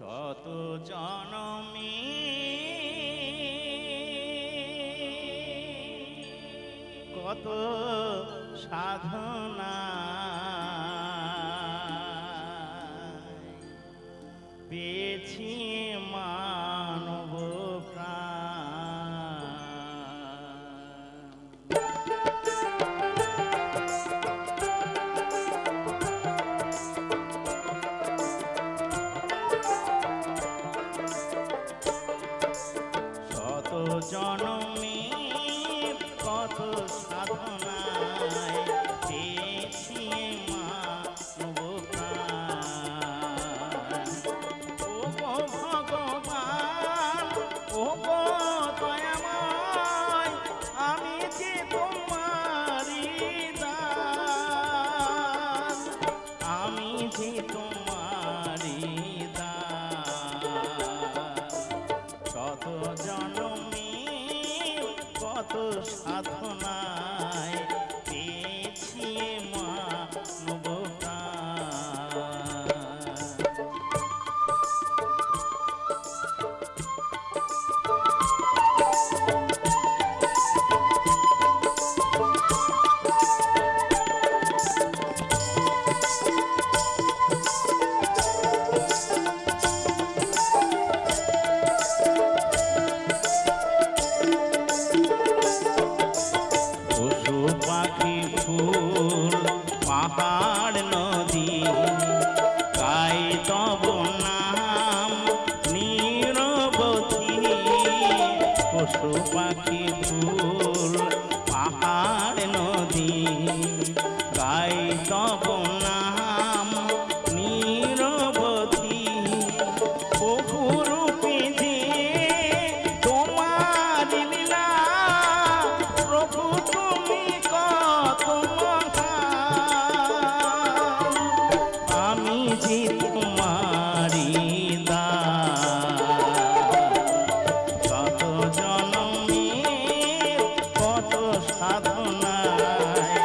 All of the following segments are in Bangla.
শত জনমে কত সাধনা পেয়েছি মানব প্রাণ। শত জনমে কত সাধনায় পেয়েছি মানব প্রাণ। ও গো ভগবান, ও গো দয়াময়, আমি যে তোমারি দাস, আমি যে তোমারি দাস। শত জনমে কত সাধনায় পেয়েছি মানব প্রাণ। পশু পাখি ফুল পাহাড় নদী গাই তব নাম নিরবধি। পশু পাখি ফুল পাহাড় নদী গাই তব নাম নিরবধি। বহু রূপে যে তোমার লীলা, প্রভু তুমি কত মহান, আমি যে তোমারি দাস। কত জনমে কত সাধনায়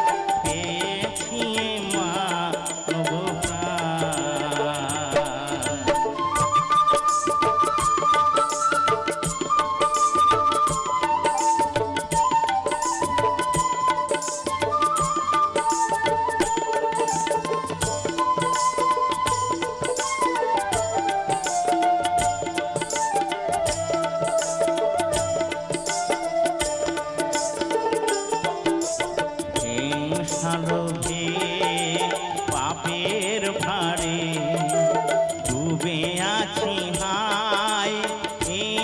পেয়েছি মানব প্রাণ। হিংসালোভে পাপের ভারে ডুবে আছি হায় এই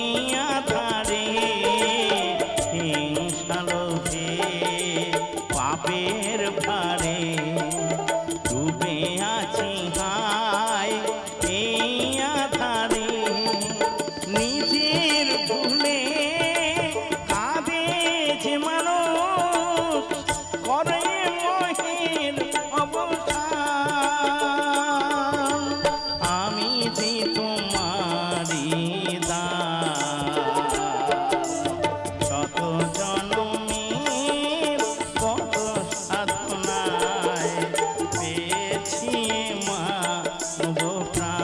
আধারে। হিংসালোভে পাপের ভারে ডুবে আছি হায় এই আধারে। নিজের ভুলে কাঁদে যে মানুষ, করে মহের অবসান, আমি যে তোমারি দাস। শত জনমে কত সাধনায় পেয়েছি মানব প্রাণ।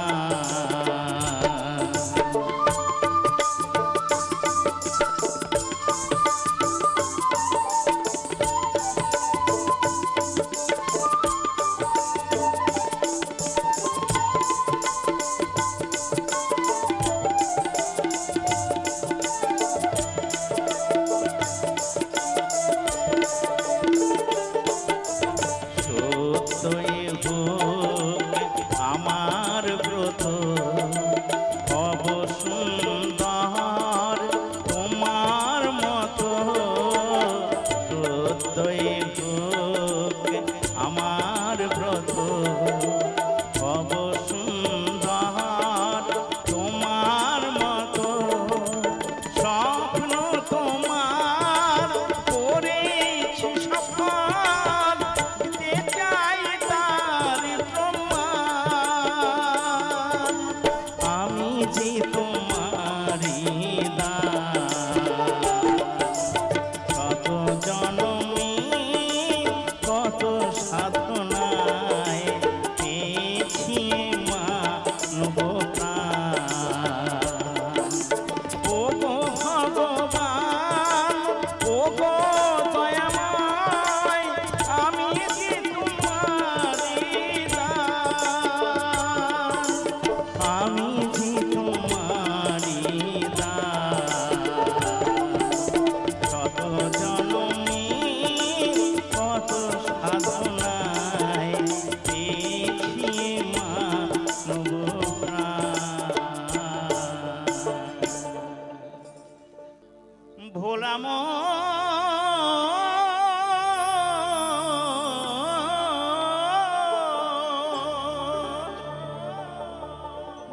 সত্যই হোক আমার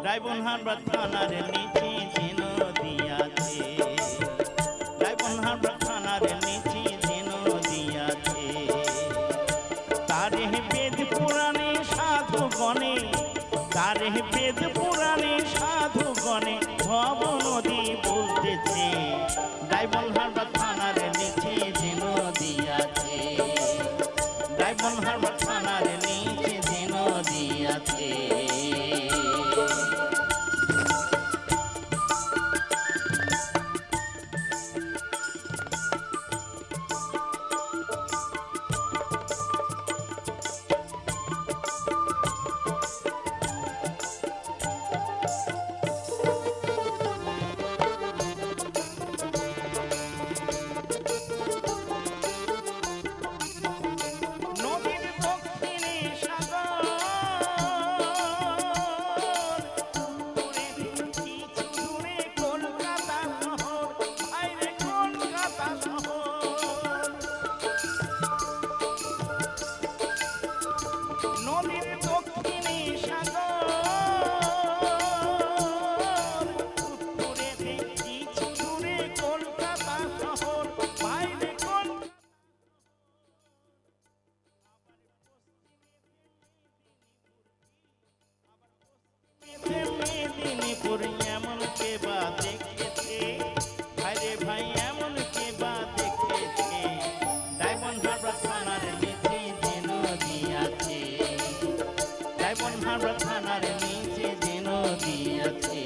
ডাইবনহাট থানার নিচে যে নদী আছে, ডাইবনহাট থানার নিচে যে নদী আছে, তারে বেদ পুরাণে সাধু গণে, তারে বেদ পুরাণে সাধু গণে ভব নদী বলতেছে। ডাইবনহাট থানার নিচে যে নদী আছে, ডাইবনহাট থানার নিচে যে নদী আছে। মেদিনীপুর এমন কে বা দেখেছে, ভাইরে ভাই এমন কে বা দেখেছে। ডাইবনহাট থানার নিচে যে নদী আছে, ডাইবনহাট থানার নিচে যে নদী আছে।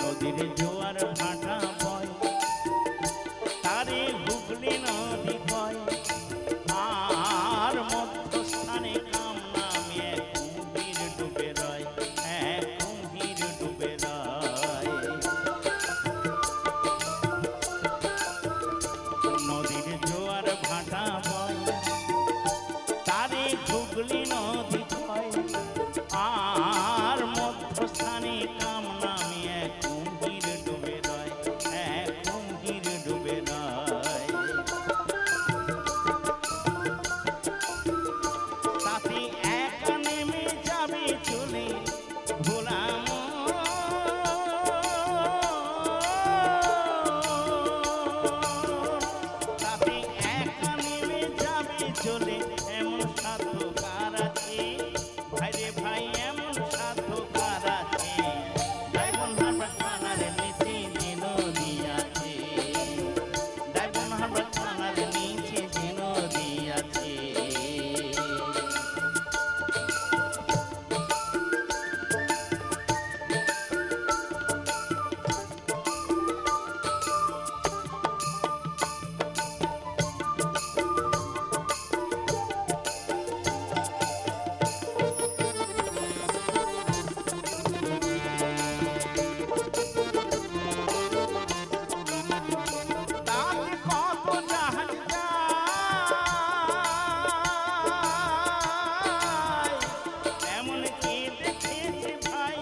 নদীর জোয়ার ভাটা বয়, তারে হুগলি নদী কয়, আর মধ্যস্থানে কাম নামে কুম্ভীর ডুবে রয়, কুম্ভীর ডুবে রয়। নদীর জোয়ার ভাটা বয়, তারে হুগলি নদী কয়, আর মধ্যস্থানে কাম নামে কুম্ভীর ডুবে রয়, কুম্ভীর ডুবে রয়। তাতে একা নেমে যাবে চলে ভোলাম, তাতে একা নেমে যাবে চলে এমন সাধ্য কার আছে, ভাইরে ভাই এমন সাধ্য কার আছে। ডাইবনহাট থানার নিচে যে নদী আছে, ডাইবনহাট থানার নিচে যে নদী আছে। তাতে কত জাহাজ যায়, এমন কে দেখেছে ভাই,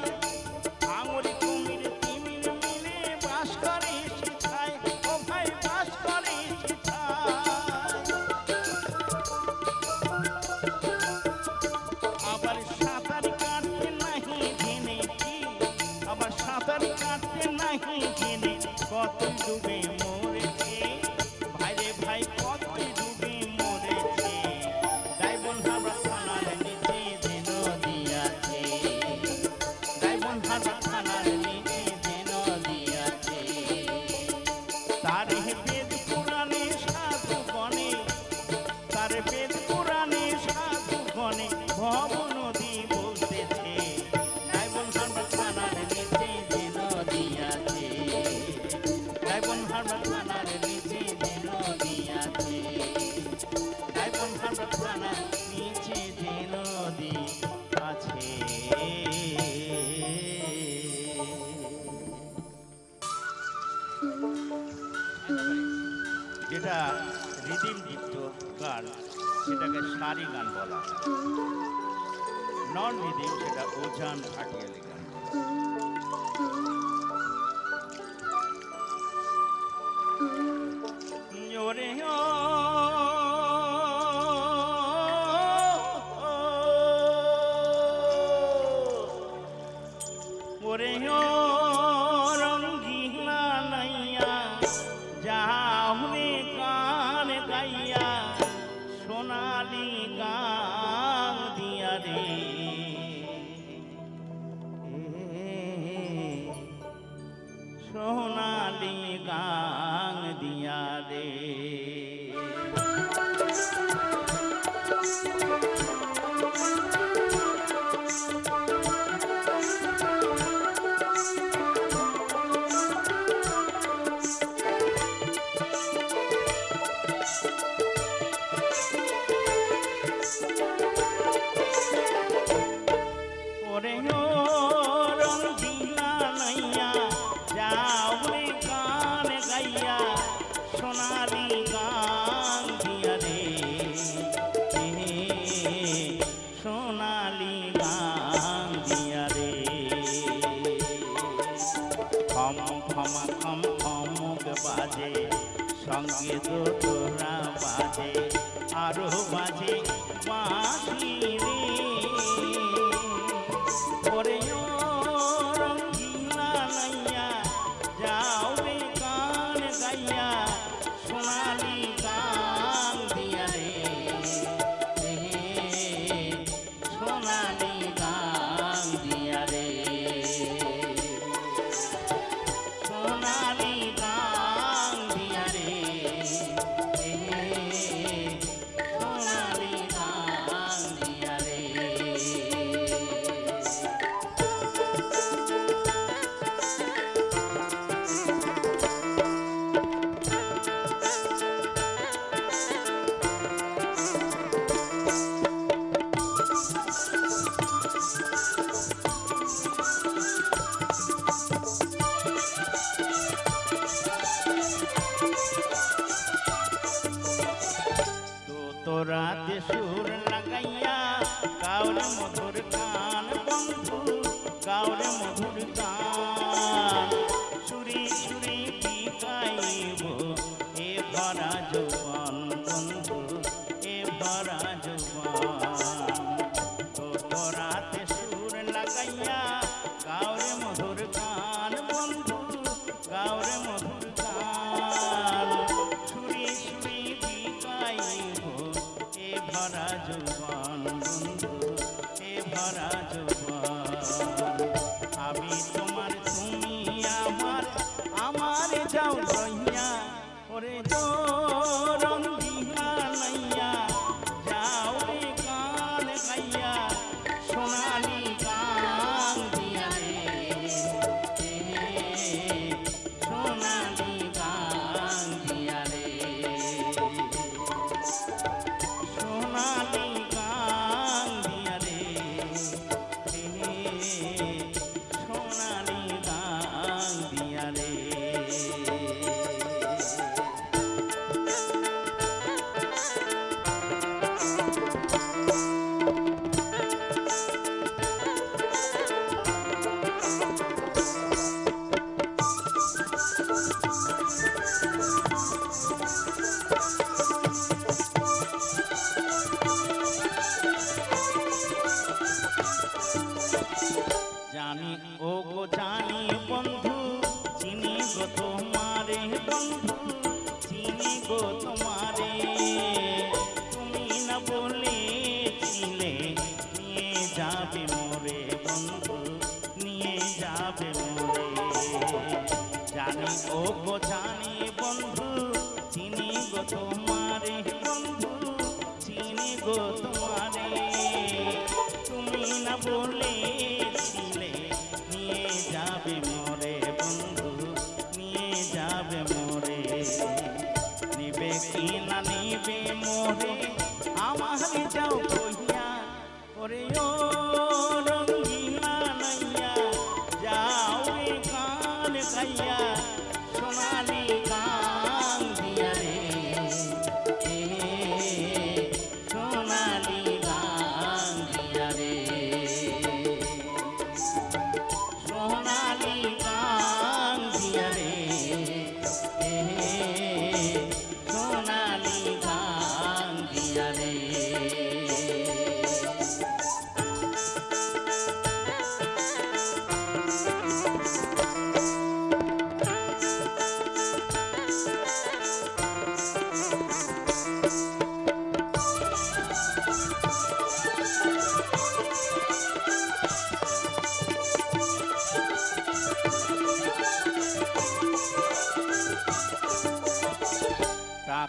আঙুল কুমির তিমির মিলে বাস করে শিখায়, ও ভাই বাস করে শিখায়। আবার সাঁতার কাটতে নাহি জেনেছি, আবার সাঁতার কাটতে নাহি জেনে কতই ডুবে মরেছে, ভাইরে ভাই কতই ডুবে মরেছে। ডাইবনহাট থানার নিচে যে নদী আছে, ডাইবনহাট থানার নিচে যে নদী আছে, তারে বেদ পুরাণে সাধু গণে, তারে বেদ পুরাণে সাধু গণে ভব নদী বলতেছে। ডাইবনহাট থানার নিচে যে নদী আছে, নারী গান বলা হয়, নন রিদিম সেটা ওজান ভাটিয়ালি গান বলা হয়। ওরে ও ওরে ও রঙ্গিনা নাইয়া যাহরে গান গাইয়া সোনালি গান দিয়া রে, সোনালি গান দিয়া রে। ওরে ও রঙ্গিলা নাইয়া যাওরে গান গাইয়া সোনালি গান দিয়া রে, সোনালি গান দিয়া রে। খম খমা খম খমুক বাজে সঙ্গে দোতরা বাজে আরো বাজে বাঁশি রে। ওরে ও রঙ্গিলা নাইয়া যাওরে গান গাইয়া সোনালি গান দিয়া রে, সোনালি গান দিয়া রে, সোনালি গান দিয়া রে, সোনালি গান দিয়া রে। তোরাতে সুর লাগাইয়া গাওরে মধুর গান বন্ধু, গাওরে মধুর গান সুরি সুরি বিকাইব এ ভরা যৌবন বন্ধু, এ ভরা যৌবন। তোরাতে সুর লাগাইয়া গাওরে মধুর গান বন্ধু, গাওরে মধুর গান সুরি সুরি বিকাইব এ ভরা যৌবন বন্ধু, এ ভরা যৌবন। আমি তোমার তুমি আমার, আমার যাও লইয়া ওরে তো রঙ্গিলা নাইয়া যাও রে গান গাইয়া সোনালি গান দিয়া রে, সোনালি গান দিয়া রে, সোনালি গান দিয়া রে, সোনালি গান দিয়া রে। জানি ও গো জানি বন্ধু, চিনি গো তোমারে বন্ধু, চিনি গো তোমারে। তুমি না বলেছিলে নিয়ে যাবে মোরে বন্ধু, নিয়ে যাবে মোরে। জানি ও গো জানি বন্ধু, চিনি গো তোমারে বন্ধু, চিনি গো তোমারে। তুমি না বলেছিলে নিয়ে যাবে মোরে বন্ধু, নিয়ে যাবে মোরে। নিবে কি না নিবে মোরে আমার যাও কইয়া, ওরে ও রঙ্গিলা নাইয়া যাও রে গান গাইয়া সোনালি গান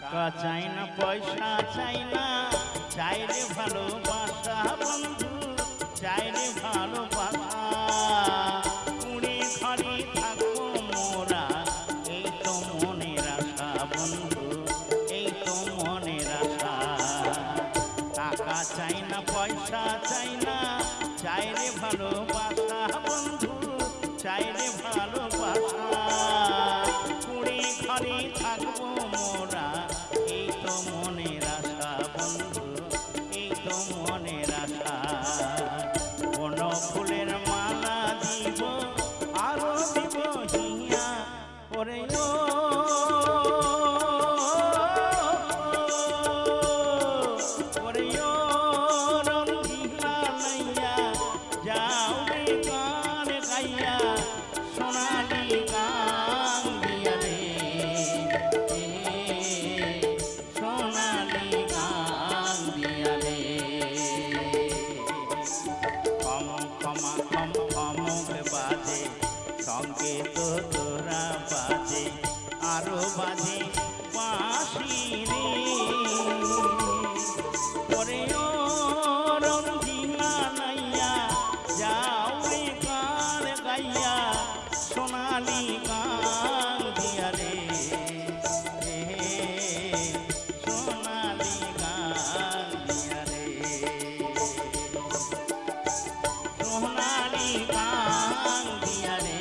টাকা চাই না পয়সা চাই না, চাই রে ভালোবাসা বন্ধু, চাই রে ভালোবাসা। কুড়ি ঘরে থাকবো মোরা, এই তো মনের আশা বন্ধু, এই তো মনের আশা। টাকা চাই না পয়সা চাই না, চাই রে ভালোবাসা বন্ধু, চাই রে ভালোবাসা। কুড়ি ঘরে থাকবো মোরা, এই তো মনের আশা বন্ধু, এই তো মনের আশা। কোন ফুলের মালা দিব, আরো দিব হিয়া ওরে ও, ওরে ও রঙ্গিলা লাইয়া, যাও রে গান গাইয়া, সোনালি গান দিয়া রে, সোনালি গান দিয়া রে। কম ক্ষমা কম ক্ষমক বাজে, সঙ্গে তো তোরা বাজে, আরো বাজে বাঁশি রে। ওরে ও রঙ্গিলা নাইয়া, যাও রে গান গাইয়া, সোনালি গান দিয়া রে, সোনালি গান দিয়া রে, সোনালি গান দিয়া রে,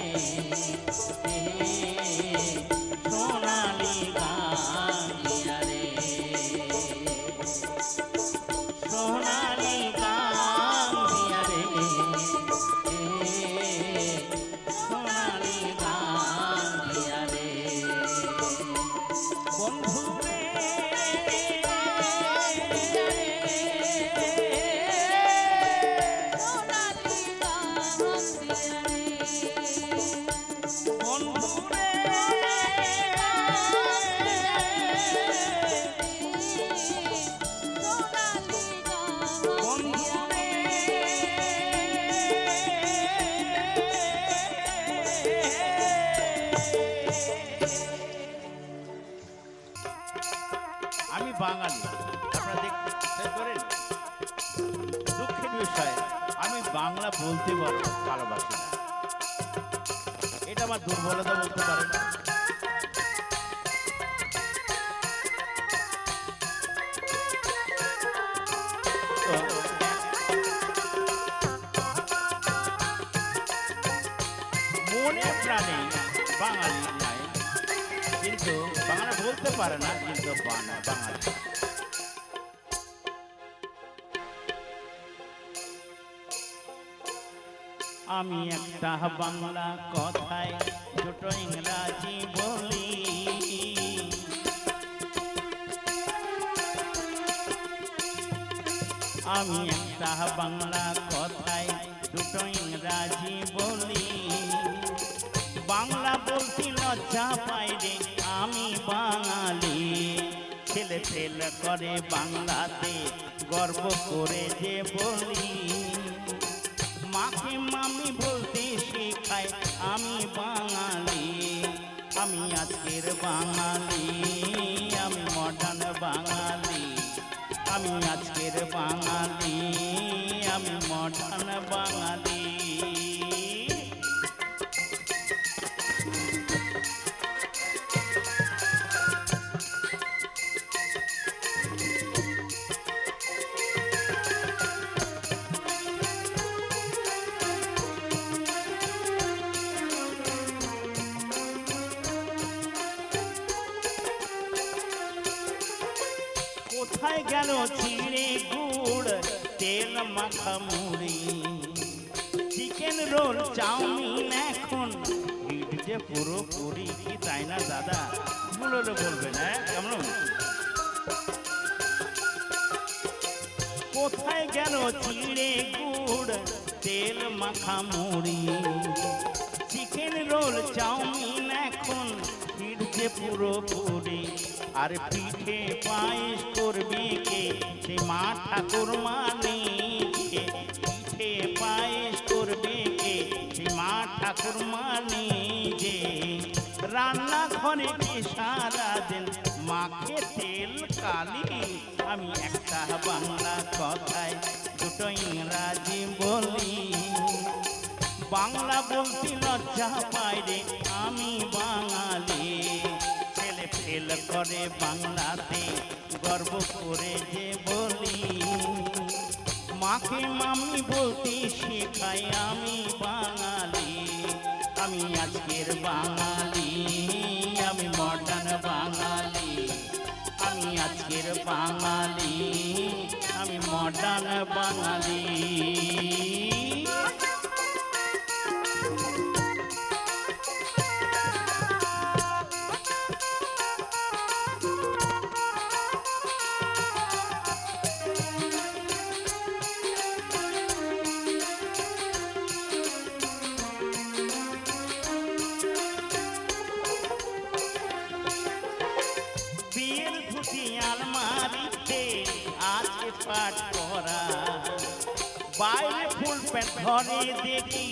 সোনালি গান দিয়া রে, সোনালি গান দিয়া রে, সোনালি গান দিয়া রে। বন্ধু রে বন্ধু রে বন্ধু রে আমি বাঙালি, আপনারা দেখতে করেন। দুঃখের বিষয়, আমি বাংলা বলতে ভালোবাসি না, এটা আমার দুর্বলতা বলতে পারেন। তো মনে প্রাণে বাঙালি নাই, কিন্তু বাংলা বলতে পারে না, কিন্তু বাঙালি। আমি একটা বাংলা কথায় দুটো ইংরাজি বলি, আমি একটা বাংলা কথায় দুটো ইংরাজি বলি। বাংলা বলতে লজ্জা পাই রে আমি বাঙালি, ছেলে ছেলে করে বাংলাতে গর্ব করে যে বলি। মাকে মামি বলতে শেখায় আমি বাঙালি, আমি আজকের বাঙালি, আমি মডার্ন বাঙালি, আমি আজকের বাঙালি, আমি মডার্ন বাঙালি। কোথায় গেল চিড়ে গুড় তেল মাখা মুড়ি, চিকেন রোল চাউমিন এখন হিট যে পুরোপুরি, কি তাই না দাদা? বললে বলবেন, হ্যাঁ কেমন? কোথায় গেল চিড়ে গুড় তেল মাখা মুড়ি, চিকেন রোল চাউমিন এখন হিট যে পুরোপুরি। আর পিঠে পায়েস করবে কে, সে মা ঠাকুর মানে কে, পিঠে পায়েস করবে কে, সে মা ঠাকুর মানে যে। রান্না ঘরে সারা দিন মাকে তেল বলি। বাংলা বলতে লজ্জা পাই রে আমি বাঙালি। ছেলে ফেল করে বাংলাতে গর্ব করে যে বলি। মাকে মামি বলতে শেখাই আমি বাঙালি। আমি আজকের বাঙালি, আমি মডার্ন বাঙালি। আমি আজকের বাঙালি, আমি মডার্ন বাঙালি। বিয়ের ধুতি আলমারিতে আছে পাট করা। বাইরে ফুল প্যান্ট ঘরে দেখি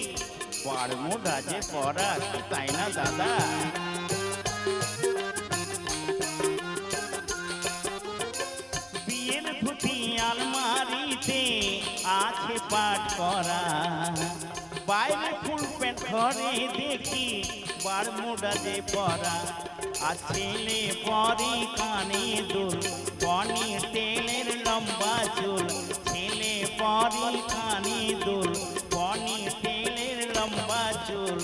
বারমুডা যে পরা, তাই না দাদা? বিয়ের ধুতি আলমারিতে আছে পাট করা। বাইরে ফুল প্যান্ট ঘরে দেখি বারমুডা যে পরা। আর ছেলে পরে কানে দুল, পনি তেলের লম্বা চুল। ছেলে পরে কানে দুল, পনি তেলের লম্বা চুল।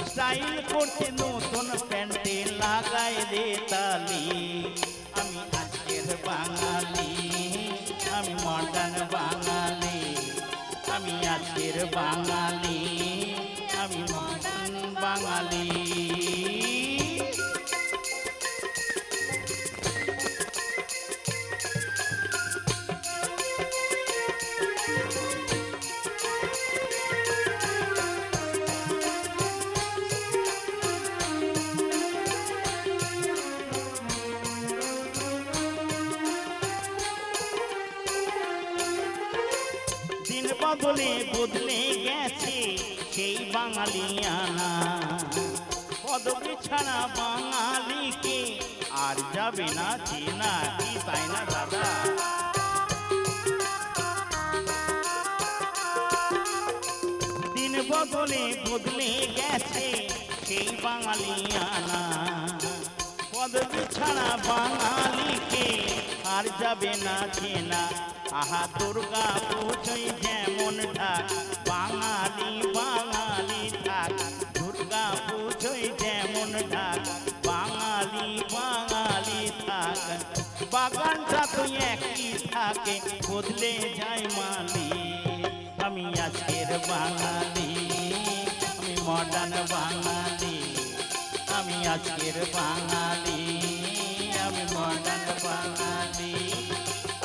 স্টাইল করতে নতুন প্যান্টে লাগাই রে তালি। আমি আজকের বাঙালি, আমি মডার্ন বাঙালি। আমি আজকের বাঙালি, আমি মডার্ন বাঙালি। দিন বদলে বদলে গেছে সেই বাঙালিয়ানা। পদবী ছাড়া বাঙালিকে আর যাবে না চেনা, কি তাই না দাদা? দিন বদলে বদলে গেছে সেই বাঙালিয়ানা। পদবী ছাড়া বাঙালিকে আর যাবে না চেনা। আহা দুর্গা পুজোয় যেমন ঢাক, বাঙালি বাঙালি থাক। দুর্গা পুজোয় যেমন ঢাক, বাঙালি বাঙালি থাক। বাগানটা তো একই থাকে, বদলে যায় মালি। আমি আজকের বাঙালি, আমি মডার্ন বাঙালি। আমি আজকের বাঙালি, আমি মডার্ন বাঙালি।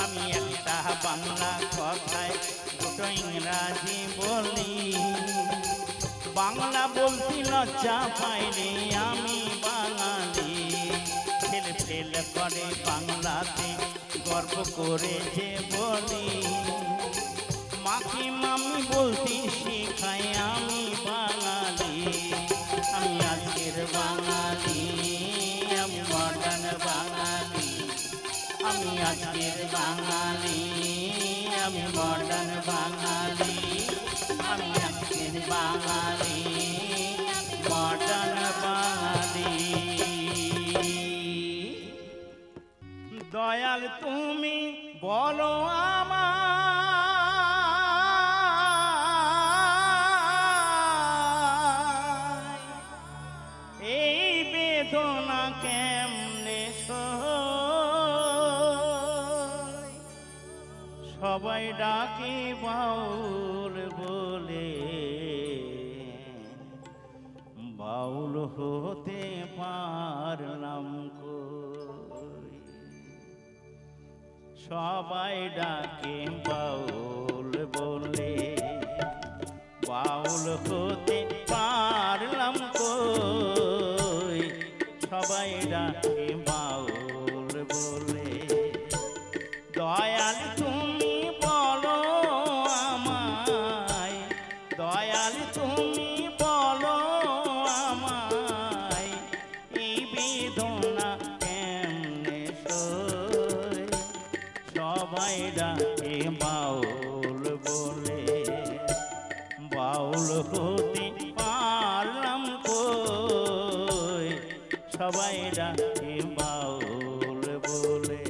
আমি একটা বাংলা কথায় দুটো ইংরাজি বলি। বাংলা বলতে লজ্জা পাই রে আমি বাঙালি। ছেলে ফেলে করে বাংলাতে গর্ব করে যে বলি। মাকে মামি বলতে শেখাই আমি বাঙালি। আমি আজকের বাঙালি, আমি মডার্ন বাঙালি। আমি আজকের বাঙালি, আমি মডার্ন বাঙালি। আমি আজকের বাঙালি, মডার্ন বাঙালি। দয়াল তুমি বলো আমার এই বেদনা কেমনে সই। সবাই ডাকে বাউল বলে, বাউল হতে পারলাম কই। সবাই ডাকে বাউল বলে, বাউল হতে পারলাম কই। সবাই ডাকে বাউল বলে। দয়াল তুমি বলো আমায়, দয়াল তুমি বলো আমায় এই বেদনা কেমনে সই। সবাই ডাকে বাউল বলে, হতে পারলাম কই, সবাই ডাকে বাউল বলে।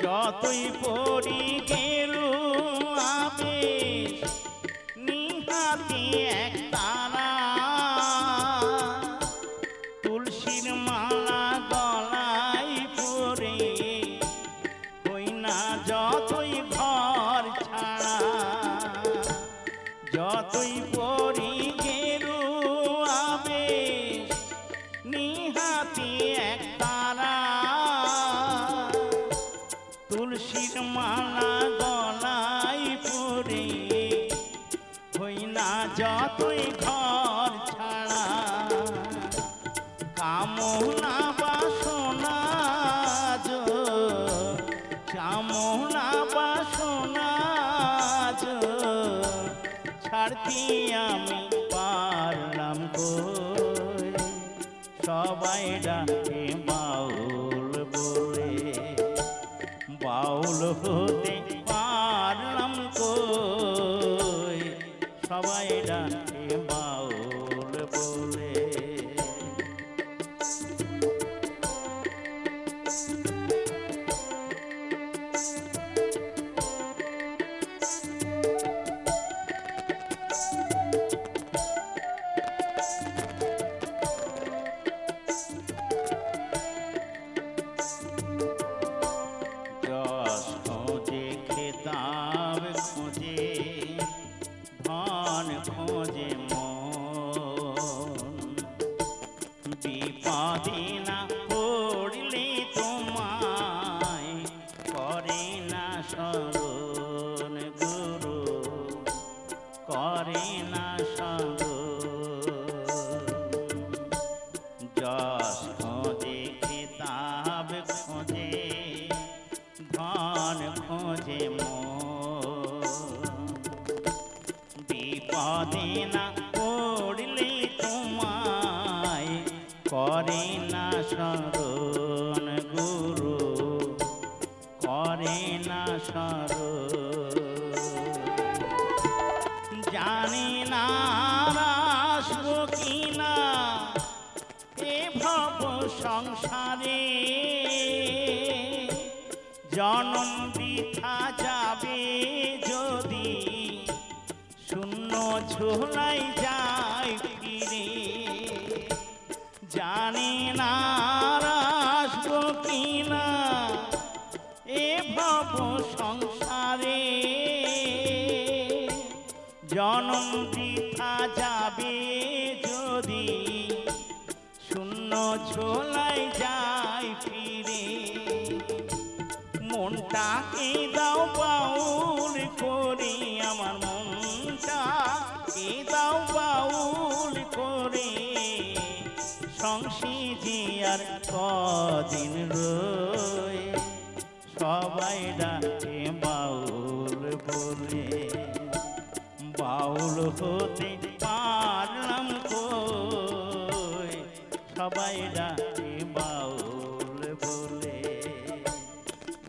যতই পড়ি গেল আবেশ নিহাতি এক তারা, তুলসীর মালা গলায় পরে হই না যতই ঘর ছাড়া। যতই পড়ি গেল আবেশ নিহাতি এক তারা, তুলসীর মালা গলায় পরে হই না যতই ঘর ছাড়া। কামনা বাসনা কামনা বাসনা ছাড়তে আমি পারলাম কই, সবাই ডাকে বাউল বলে। বাউল হতে পারলাম কই, সবাই ডাকে বাউল বলে। যশ খোঁজে খেতাব খোঁজে ধন খোঁজে মন, বিপদে না পড়লে তোমায় করে না স্মরণ গুরু, করে না স্মরণ। যশ খোঁজে খেতাব খোঁজে ধন খোঁজে মন, বিপদে না পড়লে তোমায় করে না স্মরণ গুরু, করে না স্মরণ। জানি না আসবো কিনা এ ভব সংসারে, জনম বৃথা যাবে যদি শূন্য ঝোলাই যায় ফিরে। জানি না আসবো কিনা এ ভব সংসারে, জনম বৃথা যাবে যদি শূন্য ঝোলাই যায় ফিরে। মনটাকে দাও বাউল করে, আমার মনটাকে দাও বাউল করে, সংসিজি আর কদিন রয়ে, সবাই ডাকে বাউল বলে। বাউল হতে পারলাম কই, সবাই ডাকে বাউল বলে।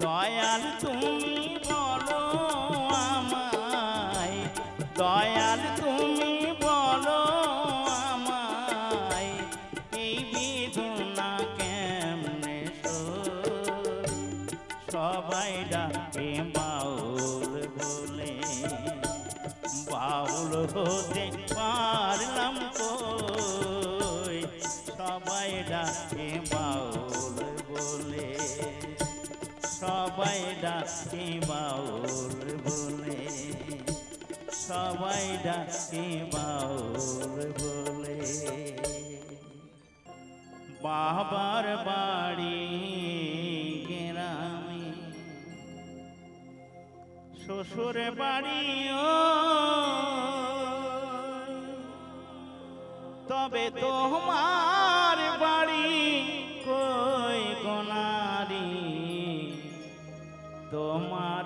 দয়াল তুমি বলো আমায়, দয়াল তুমি বলো আমায়, এই বেদনা কেমনে সই, সবাই ডাকে বাউল বলে। বাউল হতে পারলাম কই, সবাই ডাকে বাউল বলে। সবাই ডাকে বাউল বলে, সবাই ডাকে বাউল বলে। বাবার বাড়ি গ্রামে, শ্বশুর বাড়িও, তবে তোমার বাড়ি কই গোনারি, তোমার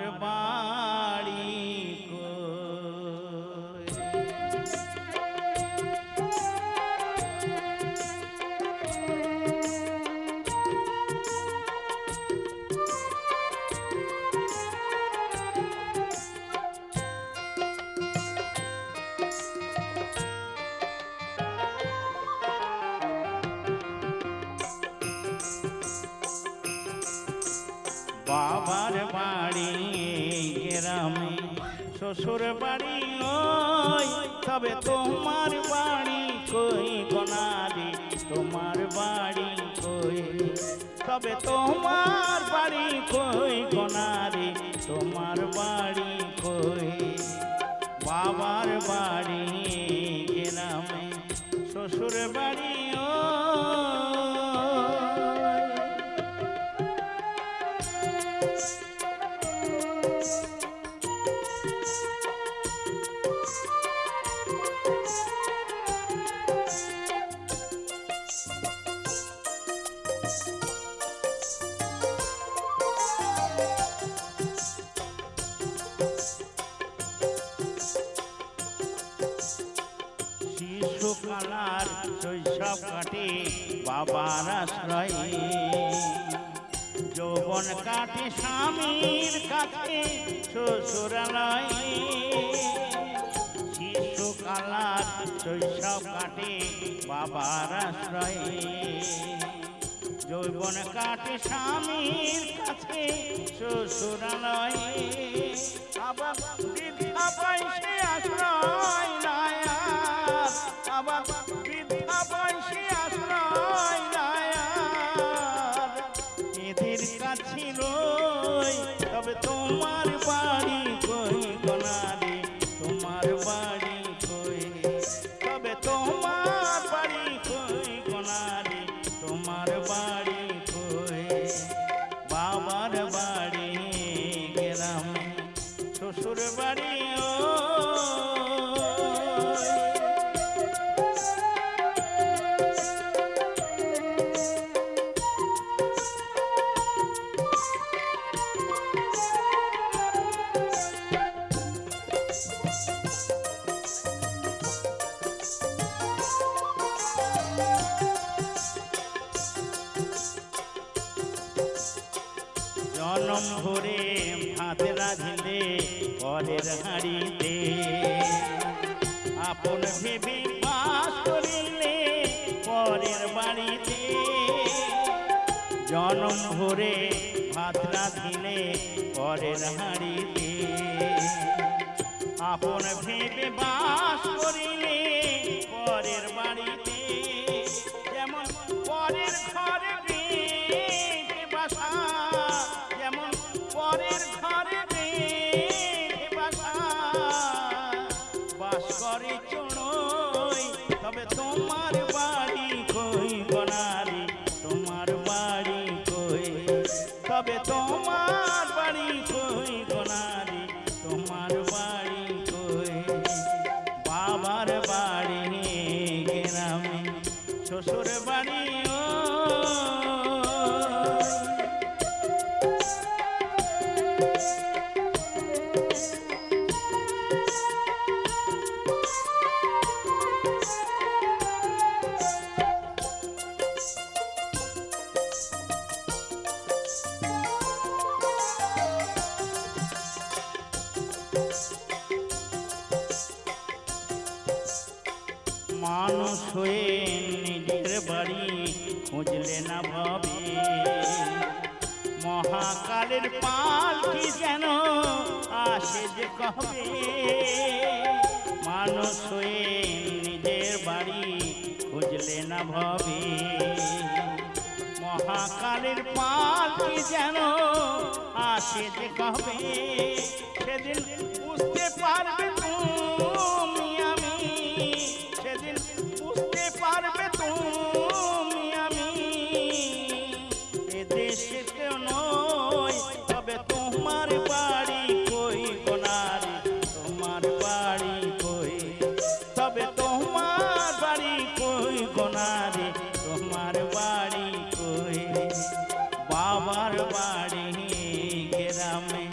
বাবার বাড়ি গ্রামে, শ্বশুর বাড়ি ওই, তবে তোমার বাড়ি কই কোনারে, তোমার বাড়ি কই, তবে তোমার বাড়ি কই কোনারে, তোমার বাড়ি কই। বাবার বাড়ি গ্রামে, শ্বশুর বাড়ি শিশুকালার শৈশব কাটে বাবার আশ্রয়ে, যৌবন কাটে স্বামীর কাছে শ্বশুরালয়ে। শিশুকালার শৈশব কাটে বাবার আশ্রয়ে, যৌবন কাটে স্বামীর কাছে শ্বশুরালয়ে। আবার বৃদ্ধা বয়সে আশ্রয় নাই আর, আবার বৃদ্ধা বয়সে আশ্রয় নাই আর, এদের কাছে রই, তবে তোমার বাড়ি কই কোনারে, তোমার বাড়ি কই, তবে তোমার বাড়ি কই কোনারে, তোমার বাড়ি কই। বাবার বাড়ি গ্রামে, শ্বশুর বাড়ি জনম ভরে ভাত রাঁধিলে পরের হাঁড়িতে, আপন ভেবে বাস করিলে পরের বাড়িতে। জনম ভরে ভাত রাঁধিলে পরের হাঁড়িতে, আপন ভেবে বাস করিলে পরের বাড়িতে। যেমন পরের ঘরে বেঁধে বাসা, যেমন পরের ঘরে বেঁধে বাসা, বাস করে চড়ই, তবে তোমার বাড়ি কই কোনারে, তোমার বাড়ি কই, তবে তোমার বাড়ি কই কোনারে, তোমার বাড়ি কই। বাবার বাড়ি গ্রামে, শ্বশুর বাড়ি মানুষ হয়ে নিজের বাড়ি খুঁজলে না ভাবে, মহাকালের পালকি যেন আসে যে কবে। মানুষ হয়ে নিজের বাড়ি খুঁজলে না ভাবে, মহাকালের পালকি যেন আসে যে কবে। সেদিন বুঝতে পারবে তুমি আমি, সেদিন বুঝতে পারবে তুমি আমি, এদেশে কেউ নয়, তবে তোমার বাড়ি কই কোনারে, তোমার বাড়ি কই, তবে তোমার বাড়ি কই কোনারে, তোমার বাড়ি কই। বাবার বাড়ি গ্রামে,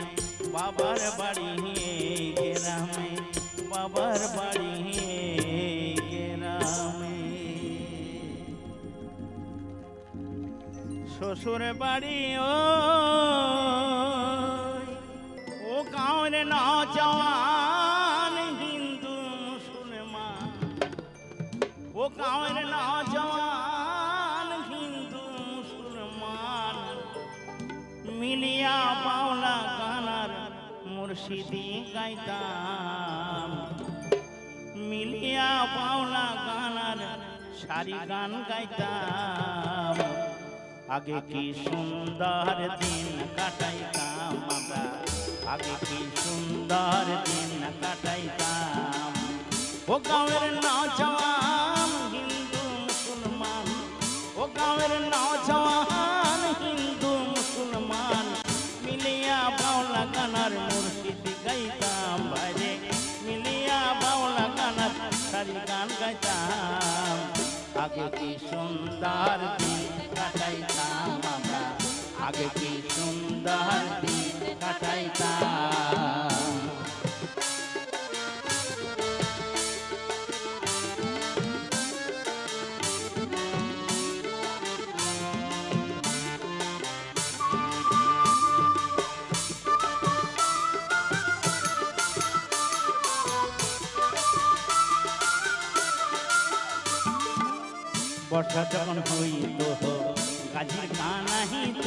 বাবার বাড়ি গ্রামে, বাবার বাড়ি গ্রামে। শ্বশুর বাড়ি ও গাঁয়ের নওজওয়ান হিন্দু মুসলমান, ও গাঁয়ের নওজওয়ান হিন্দু মুসলমান মিলিয়া মিলিয়া বাউলা গানার মুর্শিদি গাইতাম, মিলিয়া বাউলা গানার সারি গান গাইতাম। আগে কি সুন্দর দিন কাটাইতাম আমরা, আগে কি সুন্দর দিন কাটাইতাম। ও গাঁয়ের নওজওয়ান হিন্দু মুসলমান, ও গাঁয়ের নওজওয়ান হিন্দু মুসলমান, মিলিয়া বাউলা গানার মুর্শিদি গাইতাম ভাইরে, মিলিয়া বাউলা গানার সারি গান গাইতাম। আগে কি সুন্দর দিন কাটাইতাম আমরা, আগে কি সুন্দর দিন কাটাইতাম। বর্ষা যখন হইত গাজীর গান আহিত,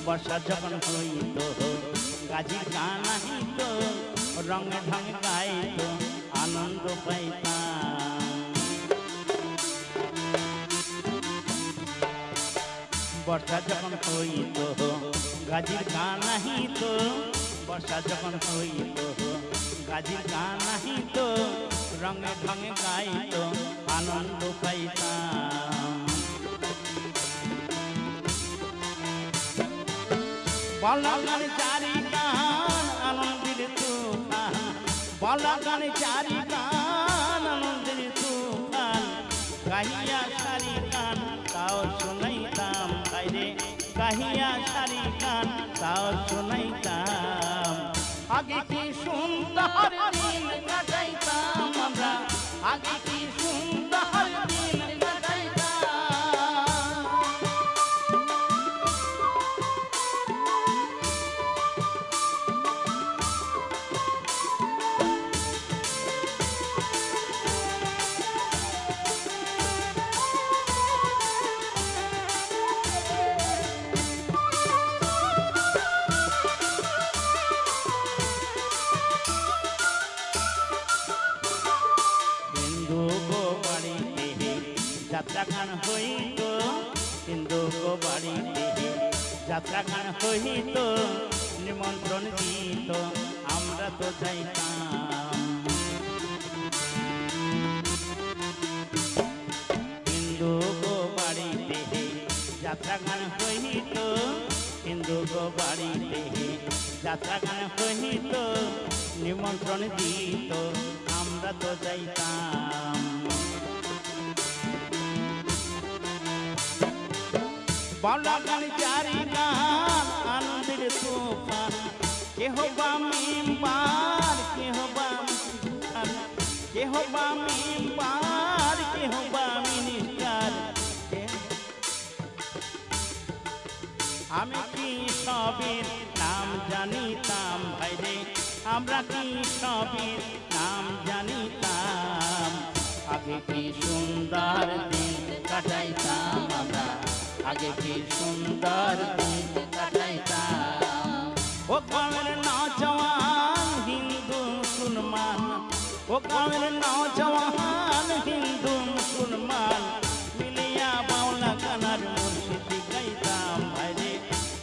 বর্ষা যখন হইত গাজীর গান আহিত, রঙে ঢঙে গাইত আনন্দ পাইতাম। বর্ষা যখন হইত গাজীর গান আহিত, বর্ষা যখন হইত গাজীর গান আহিত, রঙে ঢঙে গাইত আনন্দ পাইতাম। বাউলা গানে চারি গান আনন্দের তুফান, বাউলা গানে চারি গান আনন্দের তুফান, গাহিয়া সারি গান তাও শোনাইতাম বাইরে, গাহিয়া সারি গান তাও শোনাইতাম। আগে কি সুন্দর দিন কাটাইতাম আমরা, আগে কি সুন্দর দিন কাটাইতাম। যাত্রা গান হইত হিন্দু গো বাড়িতে, যাত্রা গান হইত নিমন্ত্রণ দিত আমরা তো যাইতাম। হিন্দু গো বাড়িতে যাত্রা গান হইত, হিন্দু গো বাড়িতে যাত্রা গান হইত নিমন্ত্রণ দিত আমরা তো যাইতাম। বাউলা গান চারি গান আনন্দের তুফান, কেহ বা মেম্বার কেহ বা মিনিস্টার, কেহ বা মেম্বার কেহ বা মিনিস্টার, আমি কি সবের নাম জানিতাম ভাইরে, আমরা কি সবের নাম জানিতাম। আগে কি সুন্দর দিন কাটাইতাম আমরা, আগে কি সুন্দর দিন কাটাইতাম। ও গাঁয়ের নওজওয়ান হিন্দু মুসলমান, ও গাঁয়ের নওজওয়ান হিন্দু মুসলমান, মিলিয়া বাউলা গানার মুর্শিদি গাইতাম ভাইরে,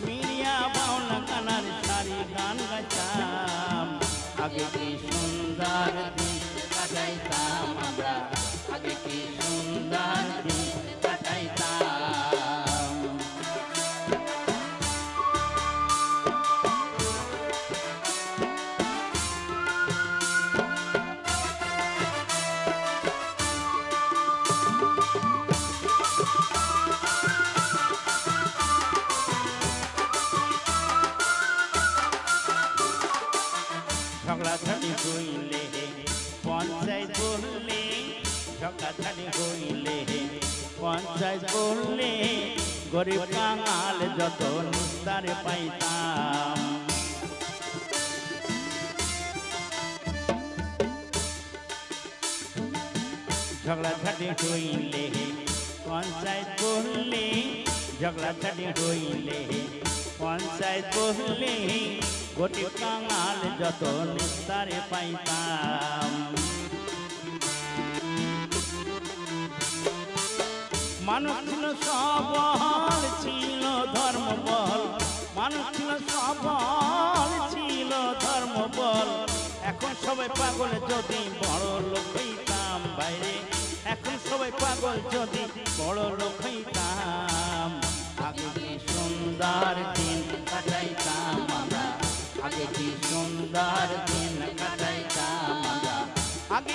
মিলিয়া বাউলা গানার সারি গান গাইতাম। আগে কি সুন্দর দিন কাটাইতাম আমরা, আগে কি সুন্দর দিন কাটাইতাম। ঝগড়াঝাটি হইলে পঞ্চায়েত বললে, ঝগড়াঝাটি হইলে পঞ্চায়েত বললে, গরিব কাঙাল যত নিস্তার পাইতাম। ঝগড়াঝাটি হইলে পঞ্চায়েত বললে, ঝগড়াঝাটি হইলে পঞ্চায়েত বহলে গরিব কাঙাল যত নিস্তারে পাইতাম। মানুষ ছিল সবল ছিল ধর্মবল, মানুষ ছিল সবল ছিল ধর্মবল। এখন সবাই পাগল যদি বড় লোক হইতাম বাইরে, এখন সবাই পাগল যদি বড় লোক হইতাম। আগে কি সুন্দর দিন কাটাইতাম আমরা, আগে কি সুন্দর দিন কাটাইতাম আমরা, আগে